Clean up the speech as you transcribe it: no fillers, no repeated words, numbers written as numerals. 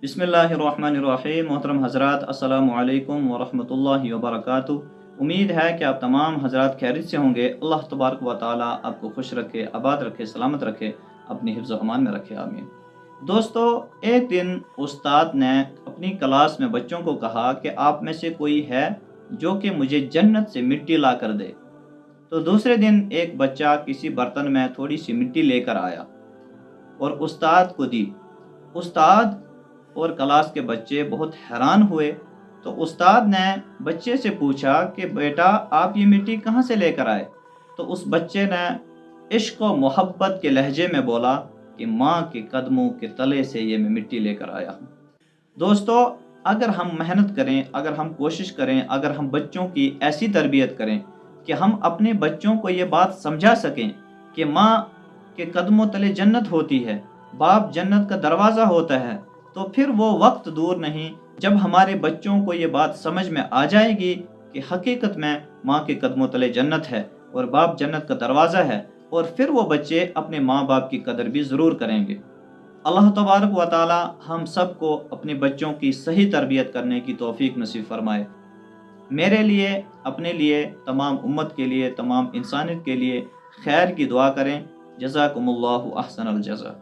بسم اللہ الرحمن الرحیم۔ محترم حضرات، السلام علیکم ورحمۃ اللہ وبرکاتہ۔ امید ہے کہ آپ تمام حضرات خیریت سے ہوں گے۔ اللہ تبارک و تعالیٰ آپ کو خوش رکھے، آباد رکھے، سلامت رکھے، اپنی حفظ و امان میں رکھے، آمین۔ دوستو، ایک دن استاد نے اپنی کلاس میں بچوں کو کہا کہ آپ میں سے کوئی ہے جو کہ مجھے جنت سے مٹی لا کر دے۔ تو دوسرے دن ایک بچہ کسی برتن میں تھوڑی سی مٹی لے کر آیا اور استاد کو دی۔ استاد اور کلاس کے بچے بہت حیران ہوئے۔ تو استاد نے بچے سے پوچھا کہ بیٹا، آپ یہ مٹی کہاں سے لے کر آئے؟ تو اس بچے نے عشق و محبت کے لہجے میں بولا کہ ماں کے قدموں کے تلے سے یہ میں مٹی لے کر آیا ہوں۔ دوستو، اگر ہم محنت کریں، اگر ہم کوشش کریں، اگر ہم بچوں کی ایسی تربیت کریں کہ ہم اپنے بچوں کو یہ بات سمجھا سکیں کہ ماں کے قدموں تلے جنت ہوتی ہے، باپ جنت کا دروازہ ہوتا ہے، تو پھر وہ وقت دور نہیں جب ہمارے بچوں کو یہ بات سمجھ میں آ جائے گی کہ حقیقت میں ماں کے قدموں تلے جنت ہے اور باپ جنت کا دروازہ ہے، اور پھر وہ بچے اپنے ماں باپ کی قدر بھی ضرور کریں گے۔ اللہ تبارک و تعالی ہم سب کو اپنے بچوں کی صحیح تربیت کرنے کی توفیق نصیب فرمائے۔ میرے لیے، اپنے لیے، تمام امت کے لیے، تمام انسانیت کے لیے خیر کی دعا کریں۔ جزاکم اللہ احسن الجزا۔